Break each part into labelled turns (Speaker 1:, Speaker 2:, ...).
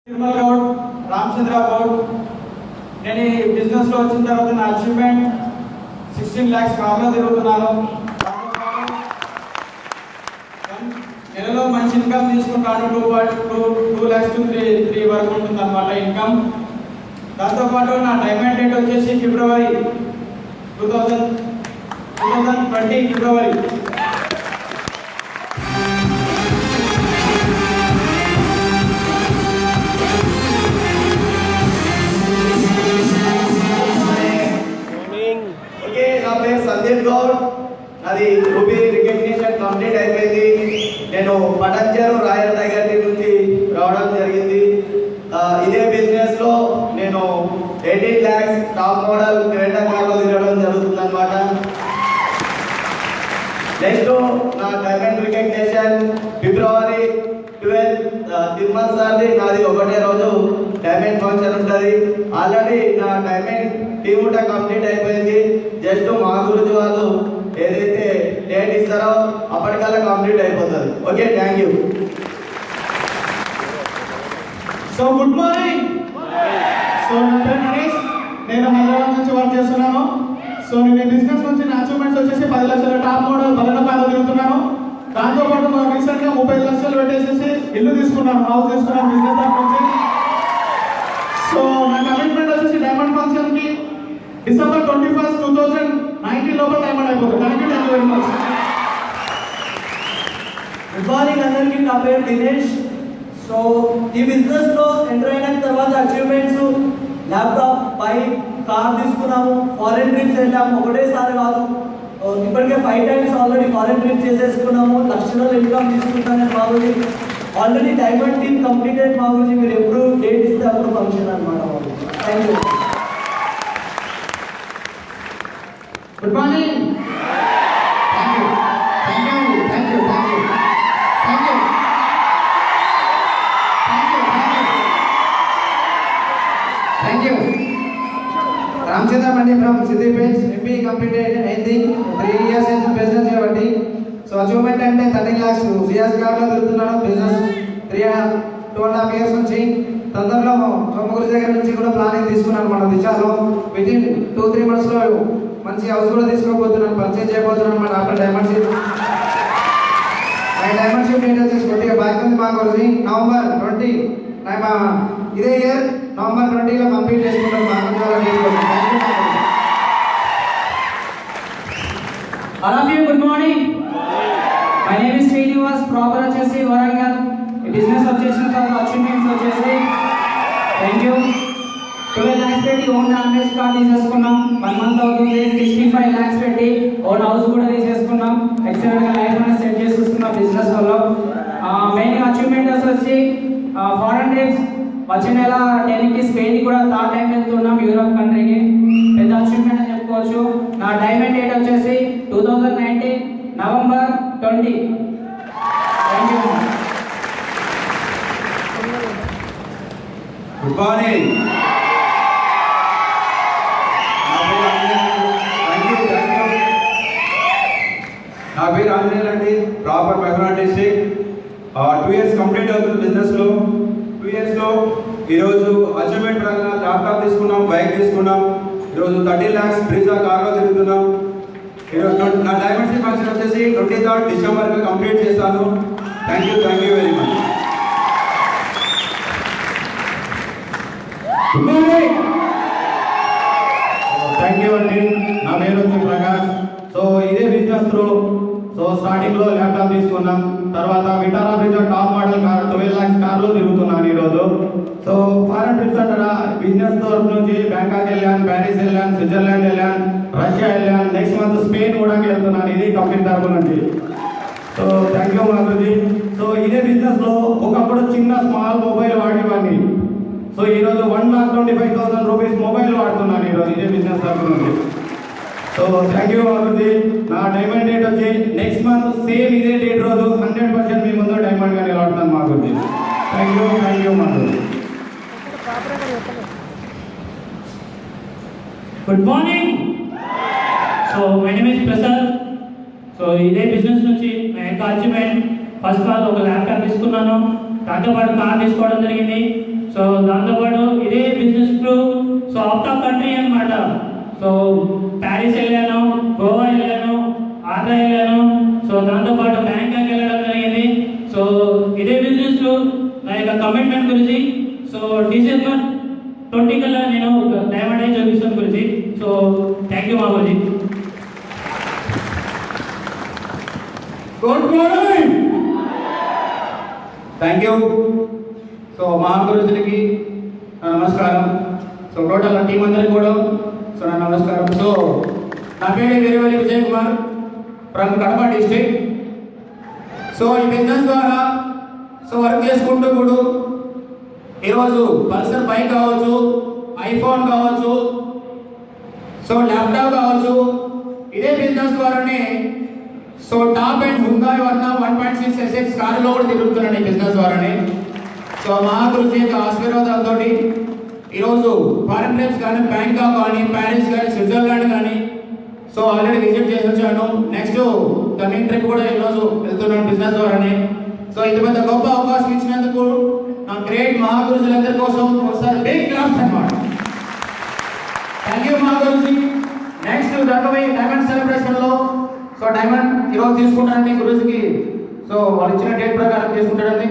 Speaker 1: తిరుమల గౌడ్, రామచంద్ర గౌడ్. నేను ఈ బిజినెస్లో వచ్చిన తర్వాత నా అచీవ్మెంట్ 16 lakhs కార్లో తిరుగుతున్నాను. నెలలో మంచి ఇన్కమ్ తీసుకుంటాను. 2 lakhs to 3 వరకు ఉంటుంది అన్నమాట ఇన్కమ్. దాంతోపాటు నా డైమండ్ డేట్ వచ్చేసి ఫిబ్రవరి 2020 ఫిబ్రవరి.
Speaker 2: నా పేరు సందీప్ గౌడ్. అది రూబీ రికగ్నిషన్ కంప్లీట్ అయిపోయింది. నేను పటంచెరు రాయల్ టైగర్ నుంచి రావడం జరిగింది. ఇదే బిజినెస్ లో నేను 18 lakhs టాప్ మోడల్ క్రెటా కార్లో తిరగడం జరుగుతుంది అనమాట. నెక్స్ట్ నా డైమండ్ రికగ్నిషన్ ఫిబ్రవరి 12 తిరుమల సార్ది. నాది ఒకటే రోజు డైమండ్ ఫంక్షన్ ఉంటుంది. ఆల్రెడీ నా డైమండ్ టీముట కంప్లీట్ అయిపోయింది. జస్ట్ మా గురించి వాళ్ళు ఏదైతే డేట్ ఇస్తారో అప్పటికల్లా కంప్లీట్ అయిపోతుంది. Okay, thank you.
Speaker 1: So good morning. So నా పేరు నరేష్. నేను హైదరాబాద్ నుంచి వర్క్ చేస్తున్నాను. సో నేను బిజినెస్ నుంచి నా అచీవ్మెంట్స్ వచ్చేసి 10 లక్షల టాప్ మోడల్ బలన కార్లో తిరుగుతున్నాను. దాంతోపాటు మనం రీసెంట్గా 30 లక్షలు పెట్టేసేసి ఇల్లు తీసుకున్నాను, హౌస్ తీసుకున్నాను బిజినెస్ దాని నుంచి. సో నా కమిట్మెంట్ వచ్చేసి డైమండ్ ఫంక్షన్కి December 21st, 2019 లోపల డైమండ్ అయిపోతుంది. Thank you very much.
Speaker 3: Good morning అందరికీ. నా పేరు దినేష్. సో ఈ బిజినెస్ లో ఎంటర్ అయిన తర్వాత అచీవ్మెంట్స్ ల్యాప్టాప్, బైక్, కార్ తీసుకున్నాము. ఫారెన్ ట్రిప్స్ వెళ్ళాము, ఒకటేసారి కాదు. ఇప్పటికే 5 times ఆల్రెడీ ఫారెన్ ట్రిప్ చేసేసుకున్నాము. లక్షల ఇన్కమ్ తీసుకుంటానని మా గురించి ఆల్రెడీ డైమండ్ టీమ్ కంప్లీటెడ్. మా గురించి మీరు ఎప్పుడు డేట్ ఇస్తే అప్పుడు ఫంక్షన్ అనమాట. Thank you.
Speaker 1: Good morning. Thank you thank you thank you thank you thank you thank you.
Speaker 4: Ramachandra mandi from Siddipet. MB completed అయింది. 3 years నుంచి బిజినెస్ కాబట్టి. సో అచీవ్మెంట్ అంటే 13 lakhs సిఎస్ కార్లో తిరుగుతున్నాను. బిజినెస్ 2.5 years నుంచి. తొందరలో సోమగురి దగ్గర నుంచి కూడా ప్లానింగ్ తీసుకున్నాను మన దిశలో. వితిన్ 2-3 months లో మంచి హౌస్ కూడా తీసుకోబోతున్నాను, పర్చేజ్ చేయబోతున్నాను మన after diamond ship. Diamond ship date వచ్చేసి కొద్దిగా బ్యాక్ ఉంది మా గురించి. నవంబర్ 20 ఇదే ఇయర్ నవంబర్ 20లో కంప్లీట్ చేసుకుంటాం. మా
Speaker 5: All of you, good morning. My name is Srinivas. Proper వచ్చేసి వరంగల్. ఈ బిజినెస్ వచ్చేసిన తర్వాత అచీవ్మెంట్స్ వచ్చేసి థ్యాంక్ యూ 12 lakhs పెట్టి ఓన్ డామేజ్ కార్డ్ తీసేసుకున్నాం. 1 month అవుతుంది. 65 lakhs పెట్టి ఓన్ హౌస్ కూడా తీసేసుకున్నాం. ఎక్సలెంట్ గా లైఫ్ అనేది సెట్ చేసేసుకున్నాం బిజినెస్ వల్ల. మెయిన్ అచీవ్మెంట్ వచ్చి ఫారెన్ ట్రిప్స్. వచ్చే నెల 10కి స్పెయిన్ కూడా 3rd time వెళ్తున్నాం, యూరోప్ కంట్రీకి. పెద్ద అచీవ్మెంట్ అని చెప్పుకోవచ్చు. నా డైమండ్ డేట్ వచ్చేసి 2019 November 20. Thank you.
Speaker 6: Good morning. నా పేరు ఆంజనేయులు అండి. Proper Mahabubabad district. 2 years complete అవుతుంది బిజినెస్లో. 2 yearsలో ఈరోజు అచీవ్మెంట్ పరంగా ల్యాప్టాప్ తీసుకున్నాం, బైక్ తీసుకున్నాం. ఈరోజు 13 lakhs బ్రీజా కార్లో తిరుగుతున్నాం. ఈరోజు నా డైమండ్ షిప్ ఫంక్షన్ వచ్చేసి 23rd December కంప్లీట్ చేస్తాను. Thank you very much.
Speaker 1: Thank you అండి. నా పేరు వచ్చి ప్రకాష్. సో ఇదే బిజినెస్ త్రూ స్టార్టింగ్ లో ల్యాప్టాప్ తీసుకున్నాం. తర్వాత Vitara bridge top model car 12 lakhs కార్లో తిరుగుతున్నాను ఈరోజు. సో ఫారెన్ ట్రిప్స్ అంటారా, బిజినెస్ తరఫు నుంచి బ్యాంకాక్ వెళ్ళాను, ప్యారిస్ వెళ్ళాను, స్విట్జర్లాండ్ వెళ్ళాను, రష్యా వెళ్ళాను. నెక్స్ట్ మంత్ స్పెయిన్ కూడా వెళ్తున్నాను. ఇది కంపెనీ తరఫు నుంచి. సో థ్యాంక్ యూ మాధుజీ. సో ఇదే బిజినెస్ లో ఒకప్పుడు చిన్న స్మాల్ మొబైల్ వాడేవాడిని. సో ఈరోజు 1,25,000 rupees మొబైల్ వాడుతున్నాను ఈరోజు ఇదే బిజినెస్ తరఫు నుంచి. సో థ్యాంక్ యూ మాధుజీ. నా డైమండ్ డేట్ వచ్చి నెక్స్ట్ మంత్ సేమ్ ఇదే డేట్ రోజు 100% మీ ముందు డైమండ్ గా నిలబడుతున్నాను మాధుజీ. థ్యాంక్ యూ మాధుజీ.
Speaker 7: Good morning. So my name is Prasad. So ఇదే బిజినెస్ నుంచి నా యొక్క అచీవ్మెంట్ ఫస్ట్ ఆల్ ఒక ల్యాప్టాప్ తీసుకున్నాను, దాంతోపాటు కార్ తీసుకోవడం జరిగింది. సో దాంతోపాటు ఇదే business through so out of country అనమాట. సో ప్యారిస్ వెళ్ళాను, గోవా వెళ్ళాను, ఆంధ్ర వెళ్ళాను, సో దాంతోపాటు బ్యాంకాక్ వెళ్ళడం జరిగింది. సో ఇదే బిజినెస్ త్రూ నా యొక్క కమిట్మెంట్ గురించి సో డిసెంబర్ 20 కల్లా నేను డైమండ్ అయి చూపిస్తాను గురించి. సో థ్యాంక్ యూ మామూజీ.
Speaker 1: Good morning. Thank you. So మహాగురుజులకి నమస్కారం. సో టోటల్ టీం అందరికి కూడా సో నా నమస్కారం. సో నా పేరు Veeravalli Vijay Kumar from Kadapa district. So ఈ బిజినెస్ ద్వారా సో వర్క్ చేసుకుంటూ కూడా ఈరోజు పల్సర్ బైక్ కావచ్చు, ఐఫోన్ కావచ్చు, సో ల్యాప్టాప్ కావచ్చు, ఇదే బిజినెస్ ద్వారానే సో టాప్ అండ్ హుందాయ్ వర్ణ 1.6 SX కారులో కూడా తిరుగుతున్నాను ఈ బిజినెస్ ద్వారానే. సో మహాగురుజీ యొక్క ఆశీర్వాదంతో ఈరోజు ఫారెన్ ట్రిప్స్ కానీ, బ్యాంకాక్ కానీ, ప్యారిస్ కానీ, స్విట్జర్లాండ్ కానీ సో ఆల్రెడీ విజిట్ చేసి వచ్చాను. నెక్స్ట్ కమింగ్ ట్రిప్ కూడా ఈరోజు వెళ్తున్నాను బిజినెస్ ద్వారానే. సో ఇది పెద్ద గొప్ప అవకాశం ఇచ్చినందుకు నా గ్రేట్ మహాగురుజులందరి కోసం ఒకసారి బిగ్ క్లాప్స్ అన్నమాట. థ్యాంక్ యూ మహాగురుజీ. నెక్స్ట్ డైమండ్ సెలబ్రేషన్లో సో డైమండ్ ఈరోజు తీసుకుంటానని గురుజీకి సో వాళ్ళు ఇచ్చిన డేట్ ప్రకారం తీసుకుంటాడని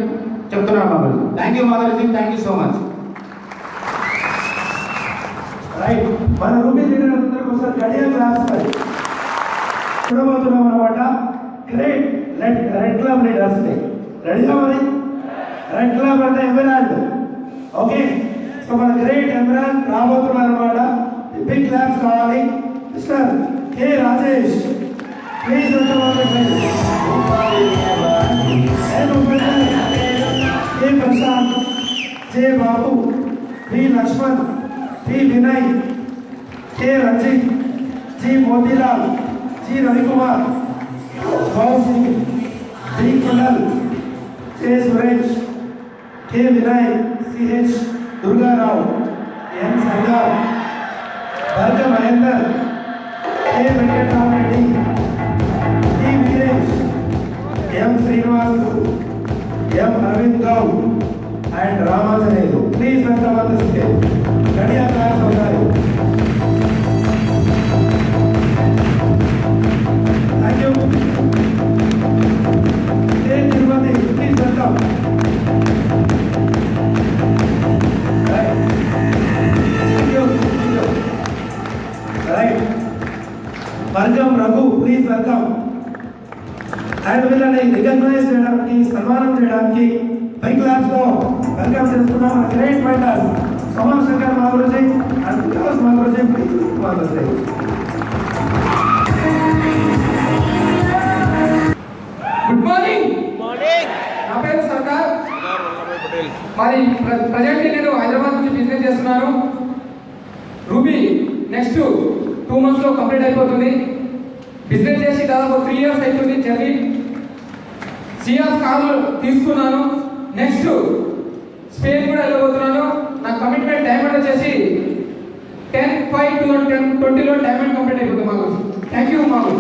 Speaker 1: చెప్తున్నాను మహాగురుజీ. థ్యాంక్ యూ మహాగురుజీ. Thank you so much.
Speaker 8: Right, మన రూపీ లీడర్ అందరికి ఒకసారి గడియా క్లాస్ మరి చూడబోతున్నాం అనమాట. గ్రేట్ రెడ్ క్లబ్ లీడర్స్ ని రెడీగా మరి. రెడ్ క్లబ్ అంటే ఎమరాల్డ్. ఓకే, సో మన గ్రేట్ ఎమరాల్డ్ రాబోతున్నారు అనమాట. బిగ్ క్లాప్స్ కావాలి. Mister K Rajesh please K Prashanth, J Babu, B Lakshman, P Vinay, K Ranjith, G Motilal, G Ravikumar, Singh, D Kilal, K Suresh, K Vinay, CH Durgarao, N Sangar, Bharga Mahender, K Venkataramareddy, T Veeresh, M Srinivas, M Aravind Goud and Ramanjaneyulu. Please welcome on the stage. గడియా class అవుతారు. Thank you. Tirupati please welcome. Right, వర్గం Raghu please welcome. And వీళ్ళని recognize చేయడానికి, సన్మానం చేయడానికి bike class లో welcome చేస్తున్నాం great fighters Soman Shankar మహాగురుజీ అండ్ వికాస్ మహాగురుజీ. మహాగురుజీ
Speaker 5: గుడ్ మార్నింగ్. నా పేరు సర్కార్. మరి ప్రజెంట్ నేను హైదరాబాద్ నుంచి బిజినెస్ చేస్తున్నాను. రూబీ నెక్స్ట్ 2 months లో కంప్లీట్ అయిపోతుంది. బిజినెస్ చేసి దాదాపు 3 years అవుతుంది జర్నీ. సియాస్ కార్లు తీసుకున్నాను. నెక్స్ట్ స్పెయిన్ కూడా వెళ్ళబోతున్నాను. నా కమిట్మెంట్ డైమండ్ వచ్చేసి 10/5/2020లో డైమండ్ కంప్లీట్ అయిపోతుంది మాకు. థ్యాంక్ యూ మాకు.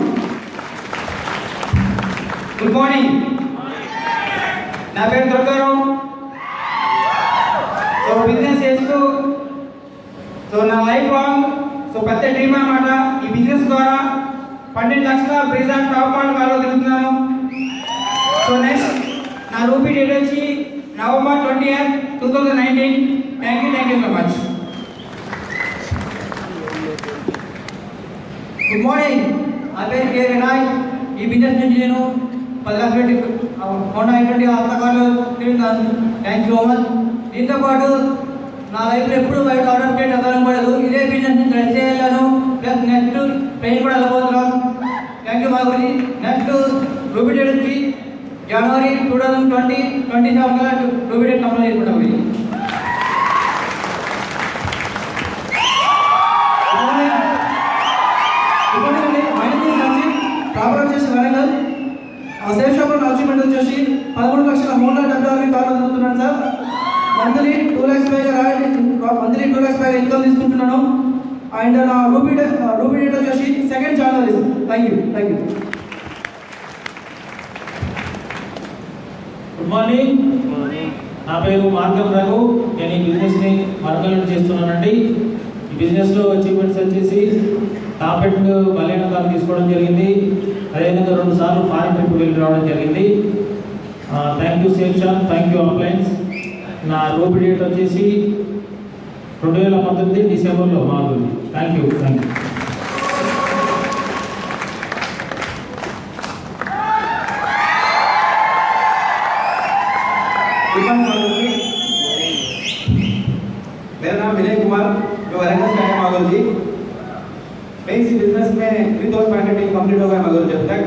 Speaker 9: Good morning. నా పేరు దుర్గారావు. సో బిజినెస్ చేస్తూ సో నా లైఫ్ లాంగ్ సో పెద్ద డ్రీమ్ అన్నమాట. ఈ బిజినెస్ ద్వారా 12 లక్షల బ్రిజాన్ టాప్ మోడల్ కారులో తిరుగుతున్నాను. సో నెక్స్ట్ నా రూపీ డేట్ వచ్చి November 20th, 2019. Thank you so much. Good morning. నా పేరు కే వినాయక్. ఈ బిజినెస్ నుంచి నేను 10 లక్షల హోండా ఐ20 హస్తకారులు తిరుగుతాను. Thank you so much. దీంతో పాటు నా లైఫ్లో ఎప్పుడు బయట అవుట్ ఆఫ్ స్టేట్ అవ్వడం పడదు. ఇదే బిజినెస్ నుంచి ట్రై చేయగలను. ప్లస్ నెక్స్ట్ ట్రైన్ కూడా వెళ్ళబోతున్నాం. థ్యాంక్ యూ మా గురించి. నెక్స్ట్ రూపీ డేట్ వచ్చి January 2027 కల్లా రూపీ డేట్ కంప్లీట్ చేసుకుంటాం. ప్రాపర్ వచ్చేసి వరంగల్. సేఫ్ షాప్ అచీవ్మెంట్ వచ్చేసి 13 లక్షల హోండా డబ్ల్యూఆర్వి కార్లు తిరుగుతున్నాను సార్. మంత్లీ 2 lakhs పైగా ఇన్కమ్ తీసుకుంటున్నాను. అండ్ నా రూపీ డేట్ వచ్చేసి 2nd January. Thank you.
Speaker 7: Good morning. నా పేరు మార్గం రఘు. నేను ఈ వరంగల్ నుంచి చేస్తున్నానండి. ఈ బిజినెస్లో అచీవ్మెంట్స్ వచ్చేసి టాప్ ఎండ్ బలైన కార్ తీసుకోవడం జరిగింది. అదేవిధంగా 2 సార్లు ఫారెన్ ట్రిప్ వెళ్ళి రావడం జరిగింది. Thank you safe shop, thank you appliance. నా రూపీ డేట్ వచ్చేసి 2019 డిసెంబర్లో మారుతుంది. Thank you.
Speaker 6: मेरा नाम विनय कुमार, मैं वरंगल से आया मागोल जी। मैं इसी बिजनेस में 3500 टीम कंप्लीट हो गया मागोल जब तक।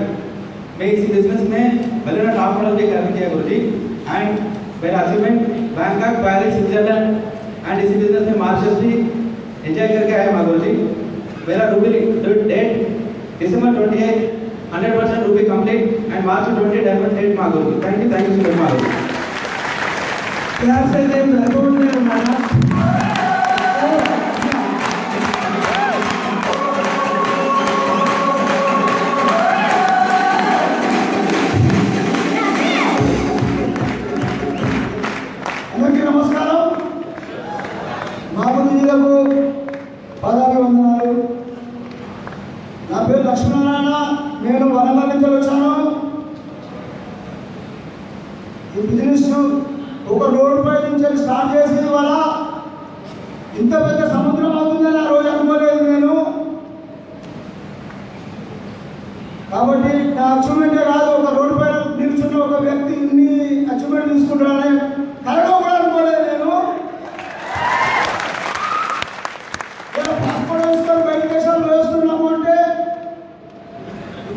Speaker 6: मैं इसी बिजनेस में बलेनो टॉप मॉडल भी कर दिया गुरु जी। एंड मेरा achievement Bangkok, Paris, Switzerland and इसी बिजनेस में मार्शल्स भी एंजॉय करके आया मागोल जी। मेरा रूबी डेट दिसंबर 28 100% ruby complete and March 20 diamond date मागोल जी। थैंक यू सो मच मागोल जी।
Speaker 8: प्यार से दे बैकग्राउंड में हमारा అందరికీ నమస్కారం. మామూలులకు పాదాభివందనాలు. నా పేరు లక్ష్మీనారాయణ. నేను వరంగల్ నుంచి వచ్చాను. ఈ బిజినెస్ ఒక రోడ్ పై నుంచి స్టార్ట్ చేసి ఇవాళ ఇంత పెద్ద సముద్రం అవుతుందని ఆ రోజు అనుకోలేదు నేను. కాబట్టి నా అచీవ్మెంటే కాదు, ఒక రోడ్ పై నిల్చున్న ఒక వ్యక్తి ఇన్ని అచీవ్మెంట్ తీసుకుంటానని కలలో కూడా అనుకోలేదు నేను. పాస్పోర్ట్ వేసుకొని బయట దేశాలు వేస్తున్నాము అంటే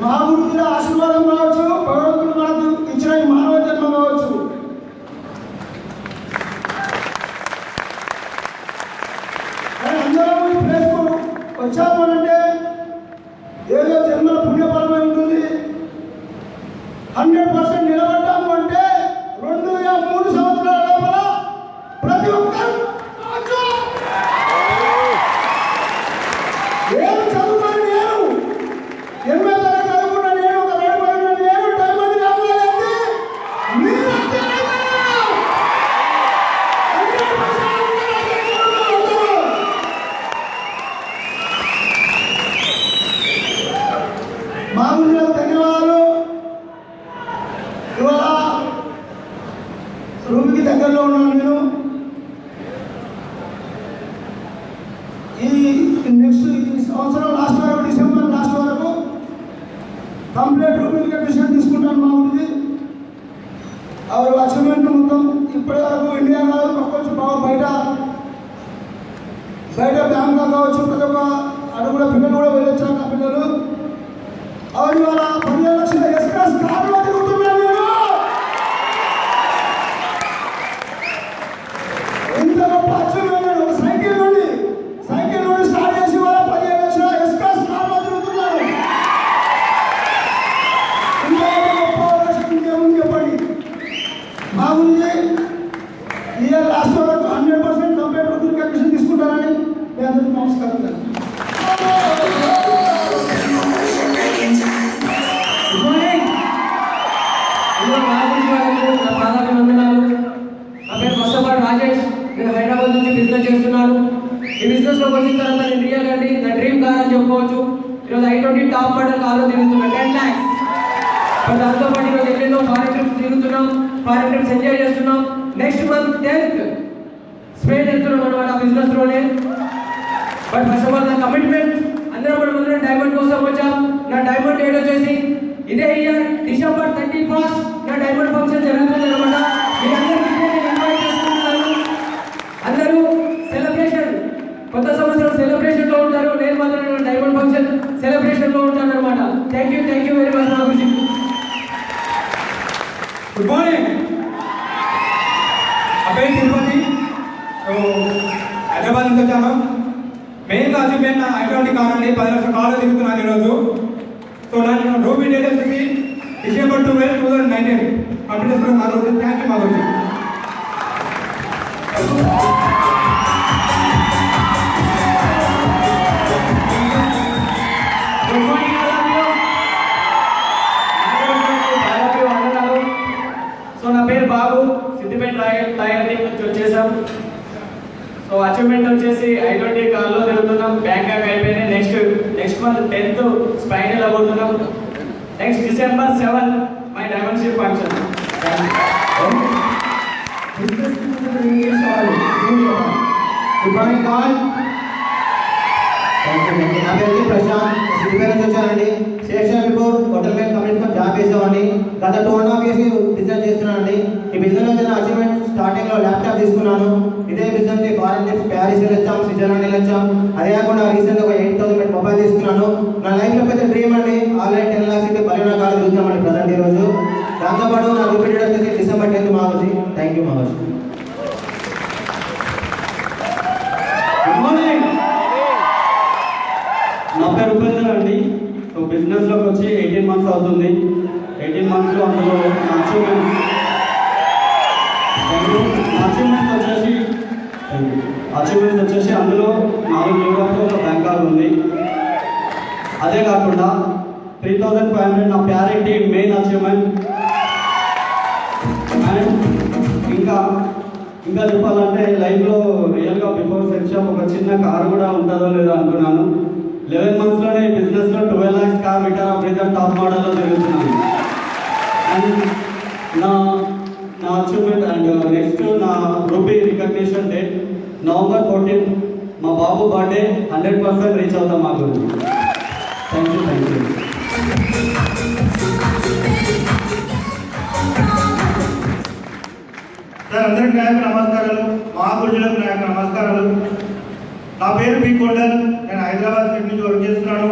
Speaker 8: మా గురించి ఆశీర్వాదం కావచ్చు, భగవంతుడు మనకు ఇచ్చిన ఈ మానవ జన్మ కావచ్చు. అందరం ఈ ప్లేస్కు వచ్చాము అంటే ఏదో జన్మల పుణ్యఫలమై ఉంటుంది. 100% నిలబడ్డాము అంటే 2-3 సంవత్సరాల లోపల ప్రతి ఒక్కరు ఏం చదువుకొని నేను 8వ తరగతి చదువుకున్న నేను, ఒక రైడ్పై ఉన్న నేను డైమండ్ కావాలంటే మీరంటే మామూలుగా ధన్యవాదాలు. ఇవాళ రూమ్కి దగ్గరలో ఉన్నాను నేను. ఈ నెక్స్ట్ సంవత్సరం లాస్ట్ వరకు, డిసెంబర్ లాస్ట్ వరకు కంప్లీట్ రూమ్కి అడ్మిషన్ తీసుకుంటాను. మామూలుది అచీవ్మెంట్ మొత్తం ఇప్పటి వరకు ఇండియా కాదు, కొంచెం బయట బ్యాంకాక్ కావచ్చు, ప్రతి ఒక్క అటు కూడా పిల్లలు కూడా వెళ్ళొచ్చారు. నా పిల్లలు ఇవాళ 15 లక్షల ఎక్స్ప్రెస్ కార్లో తిరుగుతున్నాను నేను. ఇంత గొప్ప అచీవ్మెంట్ ఒక సైకిల్ నుండి స్టార్ట్ చేసి ఇవాళ 15 లక్షల ఎక్స్ప్రెస్ కార్లో తిరుగుతున్నాను. ఇంత గొప్ప అవకాశం ఇంకేముంది చెప్పండి. బాగుంది. ఇయర్ లాస్ట్ వరకు 100% కంప్లీట్ రూపీకి అడ్మిషన్ తీసుకుంటానని మీ అందరికీ నమస్కారం.
Speaker 9: Good morning. నా పాదాభివందనాలు. నా పేరు ఫస్ట్ ఆఫ్ ఆల్ రాజేష్. నేను హైదరాబాద్ నుంచి బిజినెస్ చేస్తున్నాను. ఈ బిజినెస్లోకి వచ్చిన తర్వాత నేను రియల్ అండి నా డ్రీమ్ కార్ అని చెప్పుకోవచ్చు. ఈరోజు I20 టాప్ మోడల్ కార్లో తిరుగుతున్నాను, 10 lakhs. బట్ దాంతోపాటు ఈరోజు ఎన్నెన్నో ఫారెన్ ట్రిప్స్ తిరుగుతున్నాం, ఫారెన్ ట్రిప్స్ ఎంజాయ్ చేస్తున్నాం. నెక్స్ట్ మంత్ 10th స్పెయిన్ వెళ్తున్నాం అనమాట ఆ బిజినెస్లోనే. బట్ ఫస్ట్ ఆఫ్ ఆల్ నా కమిట్మెంట్, అందరం మనం డైమండ్ కోసం వచ్చాం. నా డైమండ్ డేట్ వచ్చేసి ఇదే ఇయర్ డిసెంబర్ 31 నా డైమండ్ ఫంక్షన్ జరుగుతుంది అనమాట. మీ అందరికీ నేను ఇన్వైట్ చేసుకుంటున్నాను. అందరూ సెలబ్రేషన్, కొత్త సంవత్సరం సెలబ్రేషన్లో ఉంటారు. నేను మాత్రం డైమండ్ ఫంక్షన్ సెలబ్రేషన్లో ఉంటాను అనమాట. థ్యాంక్ యూ వెరీ మచ్ నా గురించి.
Speaker 6: Good morning. నా పేరు తిరుపతి. హైదరాబాద్ నుంచి వచ్చాను. మెయిన్ అచీవ్మెంట్ నా I20 కార్ అండి. 10 లక్షల కార్లో తిరుగుతున్నాను ఈరోజు. సో నాకు రూపీ డేట్ వచ్చేసి డిసెంబర్ 12, 2019 కంప్లీట్ చేసుకున్నాను. మా రోజు థ్యాంక్ యూ మా గురించి.
Speaker 9: Good morning. సో నా పేరు బాబు. సిద్దిపేట టైర్ నుంచి వచ్చేసాం.
Speaker 3: సో అచీవ్మెంట్ వచ్చేసి I-20 కార్లో తిరుగుతున్నాం. బ్యాంకాక్ అయిపోయింది. నెక్స్ట్ మంత్ 10th స్పైనల్ అవ్వబోతున్నాం. Next December 7 my diamond ship function.
Speaker 4: Good morning all. నా పేరు ప్రశాంత్. సిద్దిపేట నుంచి వచ్చానండి. శేషాపూర్ హోటల్ మీద కంప్లీట్ జాబ్ చేసామని గత 2.5 years బిజినెస్ చేస్తున్నానండి. ఈ బిజినెస్ లో నేను అచీవ్మెంట్ స్టార్టింగ్ లో ల్యాప్టాప్ తీసుకున్నాను. ఇదే బిజినెస్ ని ఫారెన్ ట్రిప్స్ ప్యారిస్ వెళ్ళొచ్చాం, స్విట్జర్లాండ్ వెళ్ళొచ్చాం. అదే కాకుండా రీసెంట్ గా 8,000 మొబైల్ తీసుకున్నాను. నా లైఫ్ లో పెద్ద డ్రీమ్ అండి. ఆల్రెడీ 10 lakhs అయితే బలినా కాదు చూద్దామండి ప్రజెంట్ ఈ రోజు. దాంతోపాటు నా రిపీటెడ్ వచ్చేసి December 10th మాగుంది. థ్యాంక్ యూ మాగోజీ.
Speaker 1: Good morning. నా పేరు ఉపేంద్ర అండి. సో బిజినెస్లోకి వచ్చి 18 months అవుతుంది. 18 monthsలో అందులో నా అచీవ్మెంట్స్ వచ్చేసి అందులో 4 యూరోప్లో ఒక బ్యాంకాక్ ఉంది. అదే కాకుండా 3,500 నా ప్యారిటీ మెయిన్ అచీవ్మెంట్. అండ్ ఇంకా చెప్పాలంటే లైఫ్లో రియల్గా బిఫోర్ సెట్ షాప్ ఒక చిన్న కారు కూడా ఉంటుందో లేదో అనుకున్నాను. 11 monthsలోనే బిజినెస్లో 12 lakhs car Vitara Brezza top మోడల్లో తిరుగుతున్నాను. అండ్ నా అచీవ్మెంట్ అండ్ నెక్స్ట్ నా rupee recognition date November 14th. మా బాబు బర్త్డే 100% రీచ్ అవుతాం మాకు. Thank you.
Speaker 8: సార్ అందరికీ నాయకు నమస్కారాలు. మా గురుజులకు నాయకు నమస్కారాలు. నా పేరు పి కొండల్. నేను హైదరాబాద్ నుంచి వర్క్ చేస్తున్నాను.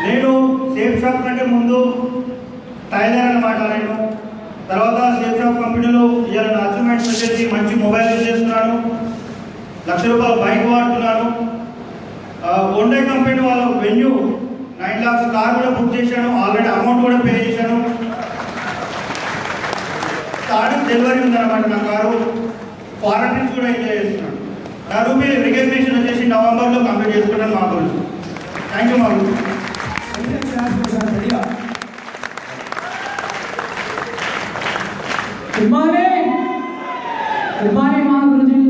Speaker 8: నేను సేఫ్ షాప్ కంటే ముందు టైలర్ అన్నమాట. నేను తర్వాత సేఫ్ షాప్ కంపెనీలో ఇవాళ నా అచీవ్మెంట్స్ వచ్చేసి మంచి మొబైల్ యూజ్ చేస్తున్నాను, ₹1,00,000 బైక్ వాడుతున్నాను. హోండా కంపెనీ వాళ్ళ వెన్యూ 9 lakhs కార్ కూడా బుక్ చేశాను. ఆల్రెడీ అమౌంట్ కూడా పే చేశాను. స్టార్టింగ్ డెలివరీ ఉందన్నమాట. నా కారు ఫారెన్ ట్రిప్స్ కూడా ఎంజాయ్ చేస్తున్నాను. నా రూపీ రికగ్నిషన్ వచ్చేసి నవంబర్లో కంప్లీట్ చేసుకున్నాను మా గురించి. థ్యాంక్ యూ మా గురించి.
Speaker 5: గుడ్ మార్నింగ్ మా గురుజీ.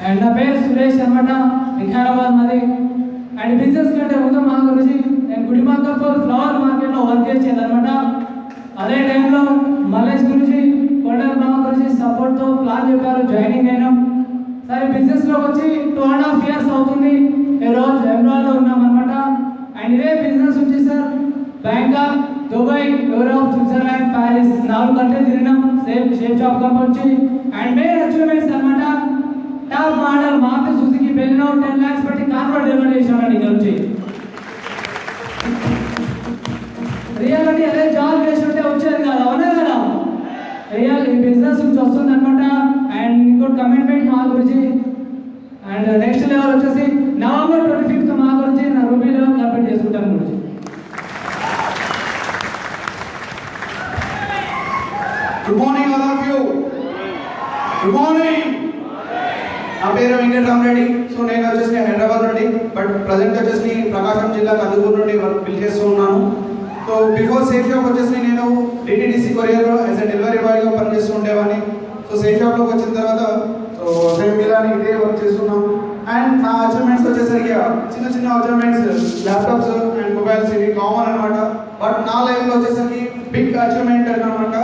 Speaker 5: అండ్ నా పేరు సురేష్ అనమాట. వికారాబాద్ మాది. అండ్ బిజినెస్ కంటే ముందు మా గురుజీ నేను గుడిమాకపూర్ ఫ్లవర్ మార్కెట్లో వర్క్ చేసేది అనమాట. అదే టైంలో మల్లేష్ గురుజీ, కొండల్ మా గురుజీ సపోర్ట్తో ప్లాన్ చెప్పారు, జాయినింగ్ అయినాం. సరే బిజినెస్లోకి వచ్చి 2.5 years అవుతుంది. ఈరోజు ఎమ్రాల్లో ఉన్నాం అనమాట. అండ్ ఇదే బిజినెస్ వచ్చి sir Bangkok, Dubai, Europe, Switzerland, Paris 4 countries తిరిగినాం safe shop company. And main achievements అనమాట top model Maruti Suzuki Baleno 10 lakhs పెట్టి కార్ కూడా డెలివరీ చేసామండి. ఇక్కడ నుంచి రియల్ అదే జాబ్ చేస్తుంటే వచ్చేది కాదు, అవునా కదా? రియల్ ఈ బిజినెస్ నుంచి వస్తుంది అనమాట. అండ్ ఇంకోటి కమిట్మెంట్ మా గురించి. అండ్ నెక్స్ట్ లెవెల్ వచ్చేసి November 25th మా గురించి నా రూపీ లెవెల్ కంప్లీట్ చేసుకుంటాను గురించి.
Speaker 4: Good morning all of you. Good morning. నా పేరు వెంకటరామరెడ్డి. సో నేను వచ్చేసి హైదరాబాద్ నుండి, బట్ ప్రజెంట్ వచ్చేసి ప్రకాశం జిల్లా కందుకూరు నుండి వర్క్ బిల్ చేస్తూ ఉన్నాను. సో బిఫోర్ సేఫ్ షాప్ వచ్చేసి నేను DTDC కొరియర్లో యాజ్ ఎ డెలివరీ బాయ్గా పనిచేస్తూ ఉండేవాడిని. సో సేఫ్ షాప్లోకి వచ్చిన తర్వాత సో సేమ్ ఇలానే ఇదే వర్క్ చేస్తున్నాం. అండ్ నా అచీవ్మెంట్స్ వచ్చేసరికి చిన్న అచీవ్మెంట్స్ ల్యాప్టాప్స్ అండ్ మొబైల్స్ ఇవి కామన్ అనమాట. బట్ నా లైఫ్లో వచ్చేసరికి బిగ్ అచీవ్మెంట్ అనమాట.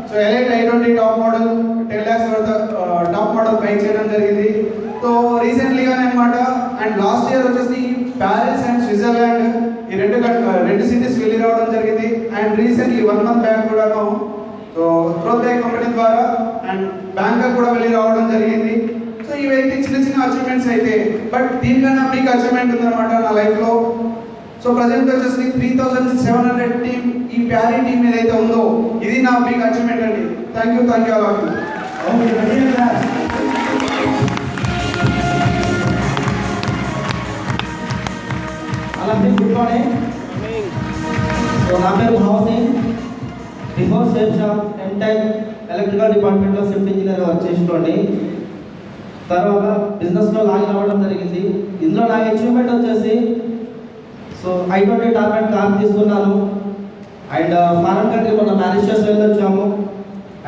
Speaker 4: So elite I-20 top model 10 lakhs top model bike చేయడం జరిగింది. సో రీసెంట్లీగానే అనమాట. అండ్ లాస్ట్ ఇయర్ వచ్చేసి ప్యారిస్ అండ్ స్విట్జర్లాండ్ ఈ రెండు సిటీస్ వెళ్ళి రావడం జరిగింది. అండ్ రీసెంట్లీ 1 month బ్యాక్ కూడాను సో త్రోబ్యాక్ కంపెనీ ద్వారా అండ్ బ్యాంకాక్ కూడా వెళ్ళి రావడం జరిగింది. సో ఇవైతే చిన్న అచీవ్మెంట్స్ అయితే, బట్ దీనికన్నా బిగ్ అచీవ్మెంట్ ఉందన్నమాట నా లైఫ్లో. సో ప్రజెంట్ వచ్చేసి 3,700 టీమ్ ఈ ప్యారీ టీమ్ ఏదైతే ఉందో ఇది నా బిగ్ అచీవ్మెంట్ అండి. Thank you all of you.
Speaker 2: అలాగే గుడ్ మార్నింగ్. సో నా పేరు Bhava Singh. Before safe shop MTech electrical డిపార్ట్మెంట్లో షిఫ్ట్ ఇంజనీర్ వర్క్ చేస్తుండే. తర్వాత బిజినెస్లో లాగిన్ అవ్వడం జరిగింది. ఇందులో నా అచీవ్మెంట్ వచ్చేసి so I-20 top and car తీసుకున్నాను. అండ్ ఫారెన్ కంట్రీ మొన్న మ్యారిషియస్ వెళ్ళొచ్చాము.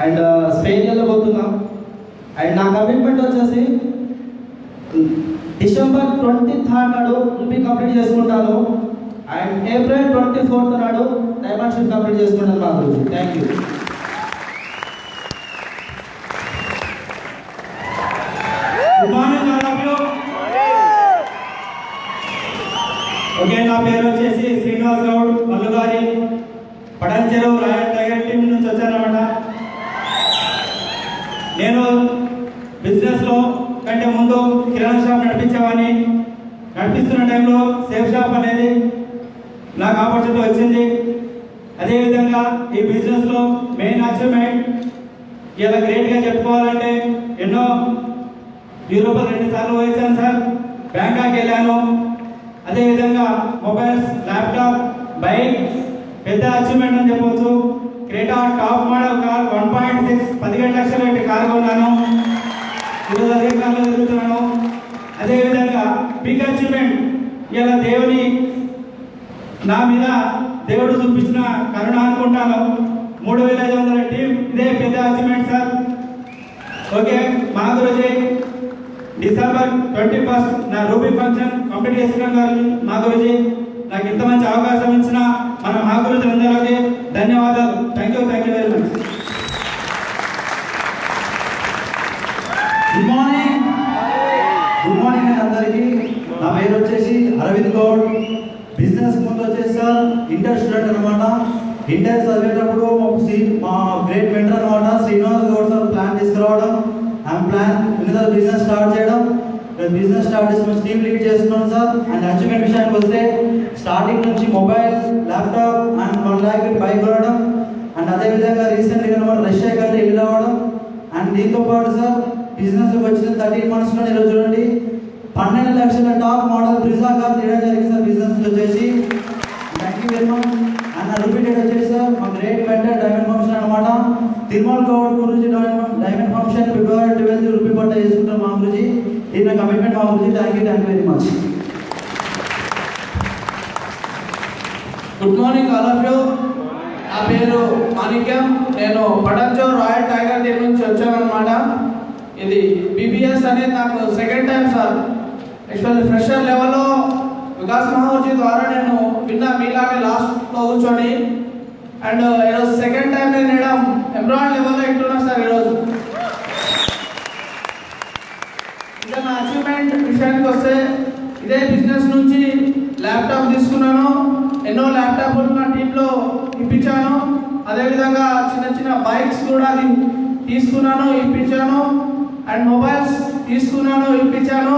Speaker 2: అండ్ స్పెయిన్ వెళ్ళబోతున్నాం. అండ్ నా కమిట్మెంట్ వచ్చేసి
Speaker 3: డిసెంబర్ 23 నాడు రూబీ కంప్లీట్ చేసుకుంటాను అండ్ ఏప్రిల్ 24 నాడు డైమెన్షన్ కంప్లీట్ చేసుకుంటాను మా గురించి. Thank you.
Speaker 8: Good morning all of you. Okay, నా పేరు వచ్చేసి శ్రీనివాస్ గౌడ్ మల్లుగారి పడన్ చెరువు రాయల్ టైగర్ టీం నుంచి వచ్చానన్నమాట. నేను బిజినెస్లో కంటే ముందు కిరాణా షాప్ నడిపించేవాడిని. నడిపిస్తున్న టైంలో సేఫ్ షాప్ అనేది నాకు ఆపర్చునిటీ వచ్చింది. అదేవిధంగా ఈ బిజినెస్లో మెయిన్ అచీవ్మెంట్ ఇలా గ్రేట్గా చెప్పుకోవాలంటే ఎన్నో యూరోప్లో 2 సార్లు పోయించాను సార్. బ్యాంకాక్ వెళ్ళాను. అదేవిధంగా మొబైల్స్, ల్యాప్టాప్, బైక్ పెద్ద అచీవ్మెంట్ అని చెప్పవచ్చు. క్రేటా టాప్ మోడల్ కార్ 1.6 17 లక్షల పెట్టి కార్ కొన్నాను. ఈరోజు అదే కార్లో తిరుగుతున్నాను. అదేవిధంగా బిగ్ అచీవ్మెంట్ ఇలా దేవుని నా మీద దేవుడు చూపించిన కరుణ అనుకుంటాను. 3500 టీం ఇదే పెద్ద అచీవ్మెంట్ సార్. ఓకే, మా గురించి డిసెంబర్ 21 నా రూబీ ఫంక్షన్ కంప్లీట్ చేసుకున్నాను. మా గురించి నాకు ఇంత మంచి అవకాశం ఇచ్చిన మన మా గురించి అందరికీ ధన్యవాదాలు. Thank you very much.
Speaker 10: Good morning అందరికీ. నా పేరు వచ్చేసి అరవింద్ గౌడ్. బిజినెస్ ముందు వచ్చేసి సార్ ఇంటర్ స్టూడెంట్ అనమాట. ఇంటర్ చదివేటప్పుడు మా గ్రేట్ మెంటర్ అనమాట శ్రీనివాస్ గౌడ్ సార్ ప్లాన్ తీసుకురావడం, ఆ ప్లాన్ బిజినెస్ స్టార్ట్ చేయడం. బిజినెస్ స్టార్ట్ చేసుకుని టీమ్ లీడ్ చేస్తున్నాను సార్. అండ్ అచీవ్మెంట్ విషయానికి వస్తే స్టార్టింగ్ నుంచి mobile, laptop and 1 lakh bike కొనడం. అండ్ అదేవిధంగా రీసెంట్గా అనమాట రష్యా కంట్రీ వెళ్ళి రావడం. అండ్ దీంతో పాటు సార్ బిజినెస్కి వచ్చిన 13 monthsలో ఈరోజు చూడండి 12 లక్షల టాప్ మోడల్ బ్రిజా కార్ తీయడం జరిగింది సార్. బిజినెస్ వచ్చేసి thank you very much. And repeated వచ్చేసి సార్ మా గ్రేట్ మెంటర్ డైమండ్ ఫంక్షన్ అనమాట. తిరుమల గౌడ్ గురించి డైమండ్ ఫంక్షన్ February 12 రూపీ పట్ట చేసుకుంటాం మా గురించి. ఇది నా కమిట్మెంట్ మా గురించి. Thank you very much.
Speaker 3: Good morning all of you. నా పేరు మాణిక్యం. నేను పడంచోర్ రాయల్ టైగర్ టీం నుంచి వచ్చానన్నమాట. ఇది BBS అనేది నాకు second time sir. Actually fresher లెవెల్లో వికాస్ మహోజీ ద్వారా నేను విన్నా మీలాగే లాస్ట్లో కూర్చొని. అండ్ ఈరోజు సెకండ్ టైం నేను ఎంబ్రాయిడ్ లెవెల్లో ఇంటున్నా సార్. ఈరోజు ఇంకా నా అచీవ్మెంట్ విషయానికి వస్తే ఇదే బిజినెస్ నుంచి ల్యాప్టాప్ తీసుకున్నాను. ఎన్నో ల్యాప్టాప్లు నా టీంలో ఇప్పించాను. అదేవిధంగా చిన్న బైక్స్ కూడా తీసుకున్నాను, ఇప్పించాను. అండ్ మొబైల్స్ తీసుకున్నాను, ఇప్పించాను.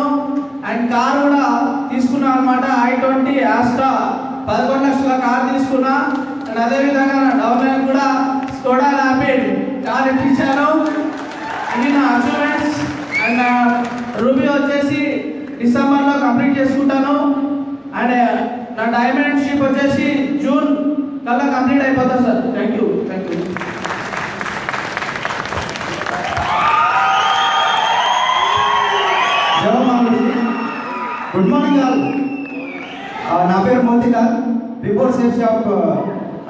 Speaker 3: అండ్ కార్ కూడా తీసుకున్నాను అనమాట. i20 ఆస్ట్రా 11 లక్షల కార్ తీసుకున్నా. అండ్ అదేవిధంగా డౌన్ లైన్ కూడా స్కోడా ర్యాపిడ్ కార్ ఇప్పించాను. ఇది నా అచీవ్మెంట్స్. అండ్ రూబీ వచ్చేసి డిసెంబర్లో కంప్లీట్ చేసుకుంటాను. అండ్ నా డైమండ్ షిప్ వచ్చేసి జూన్ కల్లా కంప్లీట్ అయిపోతుంది sir. Thank you.
Speaker 10: Good morning all. నా పేరు Motilal. Before safe shop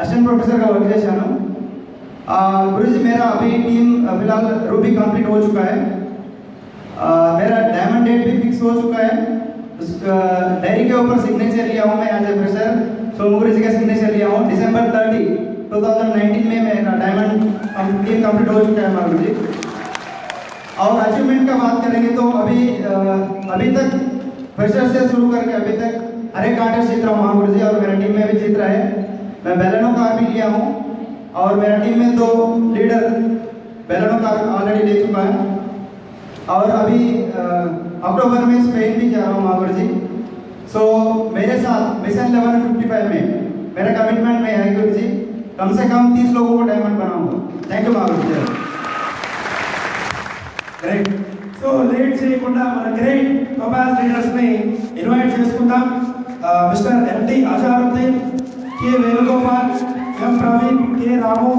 Speaker 10: assistant professor का वर्क చేశాను. गुरुजी मेरा अभी टीम फिलहाल रूबी कंप्लीट हो चुका है. मेरा डायमंड डेट भी फिक्स हो चुका है. उस डायरी के ऊपर सिग्नेचर लिया हूँ मैं एज ए फ्रेशर. सो गुरुजी का सिग्नेचर लिया हूँ. December 30, 2019 में मेरा डायमंड टीम कंप्लीट हो चुका है हमारा गुरुजी. और अचीवमेंट का बात करेंगे तो अभी तक फ्रेशर से शुरू करके अभी तक हर एक कॉन्टेस्ट जीत रहा हूँ महागुरु जी. और मेरा टीम में भी जीत रहा है. मैं बेलेनो कार भी लिया हूँ. और मेरा टीम में 2 लीडर बेलेनो कार ऑलरेडी ले चुका है. और अभी अक्टूबर में स्पेन भी जा रहा हूँ महागुरु जी. सो मेरे साथ मिशन 1155 में मेरा कमिटमेंट में है गुरु जी, कम से कम 30 लोगों को डायमंड बनाऊंगा. Thank you Mahaguru ji.
Speaker 8: Great. So late చేయకుండా మన గ్రేట్ మొబైల్ లీడర్స్ని ఇన్వైట్ చేసుకుందాం. Mister MD Azharuddin, K Venugopal, M Praveen, K Ramu,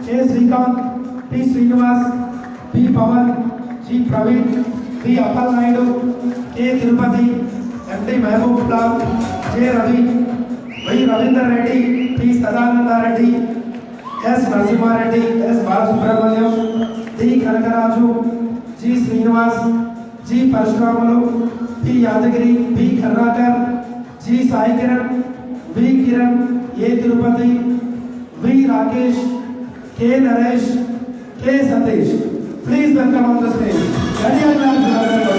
Speaker 8: K Srikanth, P Srinivas, P Pawan, G Praveen, P Appal Naidu, K Tirupati, MD Mahaboob Lal, J Ravi, Y Ravinder Reddy, P Sadananda Reddy, S Narasimha Reddy, S Balasubramanyam, D Kanakaraju, G Srinivas, G Parashuramulu, B Yadagiri, B Karnakar, G Sai Kiran, V Kiran, A Tirupati, we Rakesh, के नरेश, के Satish. Please welcome on the stage.